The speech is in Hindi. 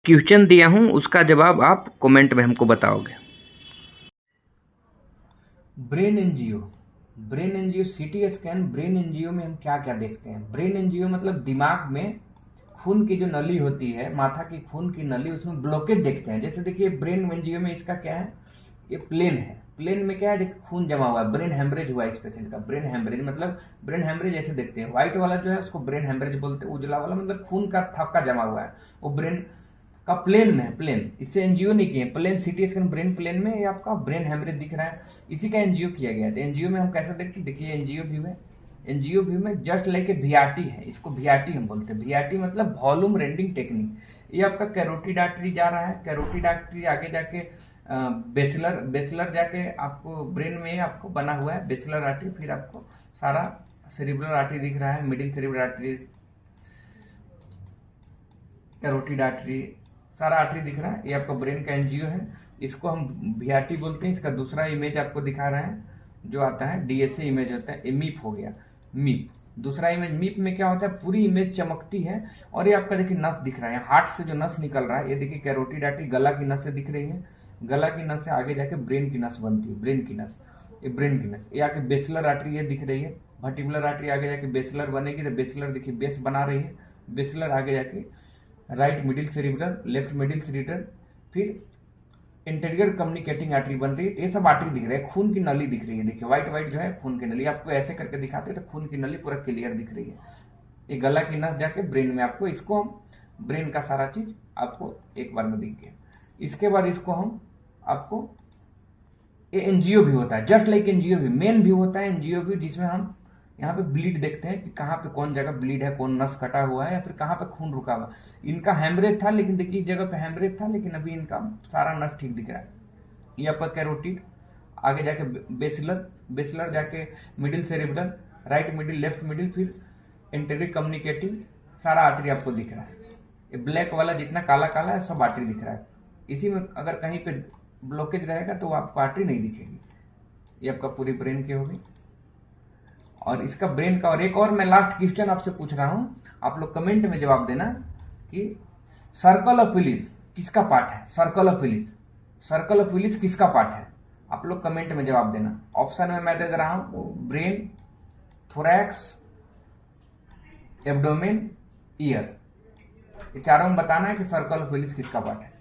क्वेश्चन दिया हूँ, उसका जवाब आप कमेंट में हमको बताओगे। Brain NGO, brain NGO CT scan. Brain NGO में हम क्या क्या देखते हैं? ब्रेन एनजीओ मतलब दिमाग में खून की जो नली होती है, माथा की खून की नली, उसमें ब्लॉकेज देखते हैं। जैसे देखिए ब्रेन एनजीओ में इसका क्या है, ये प्लेन है, प्लेन में क्या है, देखिए खून जमा हुआ है, ब्रेन हेमरेज हुआ है इस पेशेंट का। ब्रेन हेमरेज मतलब ब्रेन हेमरेज ऐसे देखते हैं, व्हाइट वाला जो है उसको ब्रेन हेमरेज बोलते हैं, उजला वाला मतलब खून का थक्का जमा हुआ है, वो ब्रेन का प्लेन में है, प्लेन। इससे एनजीओ नहीं किए, plane CT scan brain plane में ये आपका ब्रेन हेमरेज दिख रहा है, इसी का एनजीओ किया गया है। तो एनजीओ में हम कैसे देखते हैं, देखिए एनजीओ व्यू में, एनजीओ व्यू में जस्ट लाइक ए वीआरटी है, इसको वीआरटी हम बोलते हैं। वीआरटी मतलब वॉल्यूम रेंडिंग टेक्निक। ये आपका कैरोटिड आर्टरी जा रहा है, कैरोटिड आर्टरी आगे जाके बेसिलर, बेसिलर जाके आपको ब्रेन में आपको बना हुआ है बेसिलर आर्टरी, फिर आपको सारा सेरिब्रल आर्टरी दिख रहा है, middle cerebral artery, carotid artery, सारा आर्टरी दिख रहा है। ये आपका ब्रेन का एनजीओ है, इसको हम वीआरटी बोलते हैं। इसका दूसरा इमेज आपको दिखा रहे हैं जो आता है डीएसए इमेज होता है, ये मीप हो गया, मीप। दूसरा इमेज मीप में क्या होता है, पूरी इमेज चमकती है, और ये आपका देखिए नस दिख रहा है, हार्ट से जो नस निकल रहा है, ये देखिए कैरोटिड आर्टरी गला की नस से दिख रही है, गला की नस से आगे जाके ब्रेन की नस बनती है, ब्रेन की नस, ये ब्रेन की नस। ये आके बेसिलर आर्टरी ये दिख रही है, वर्टिब्रल आर्टरी आगे जाके बेसिलर बनेगी, तो बेसिलर देखिए बेस बना रही है, बेसिलर आगे जाके right middle cerebral, left middle cerebral, फिर इंटीरियर कम्युनिकेटिंग आर्टरी बन रही है। ये सब आर्टरी दिख रही है, खून की नली दिख रही है, देखिए व्हाइट व्हाइट जो है खून की नली, आपको ऐसे करके दिखाते हैं तो खून की नली पूरा क्लियर दिख रही है। ये गला की नस जाके ब्रेन में, आपको इसको हम ब्रेन का सारा चीज आपको एक बार में दिख गया। इसके बाद इसको हम आपको ये एनजीओ भी होता है, जस्ट लाइक एनजीओ भी, मेन भी होता है एनजीओ भी, जिसमें हम यहाँ पे ब्लीड देखते हैं कि कहाँ पे कौन जगह ब्लीड है, कौन नस कटा हुआ है, या फिर कहाँ पे खून रुका हुआ। इनका हेमरेज था, लेकिन देखिए इस जगह पे हेमरेज था, लेकिन अभी इनका सारा नस ठीक दिख रहा है। ये आपका कैरोटिड, आगे जाके बेसिलर, बेसिलर जाके middle cerebral, right middle, left middle, फिर इंटीरियर कम्युनिकेटिंग, सारा आर्टरी आपको दिख रहा है। ये ब्लैक वाला जितना काला काला है सब आर्टरी दिख रहा है। इसी में अगर कहीं पे ब्लॉकेज रहेगा तो आपको आर्टरी नहीं दिखेगी। ये आपका पूरी ब्रेन की होगी, और इसका ब्रेन का। और एक और मैं लास्ट क्वेश्चन आपसे पूछ रहा हूं, आप लोग कमेंट में जवाब देना कि सर्कल ऑफ विलिस किसका पार्ट है? Circle of Willis, circle of Willis किसका पार्ट है? आप लोग कमेंट में जवाब देना। ऑप्शन में मैं दे रहा हूं, ब्रेन, थोरैक्स, एब्डोमेन, ईयर। ये चारों में बताना है कि सर्कल ऑफ विलिस किसका पार्ट है।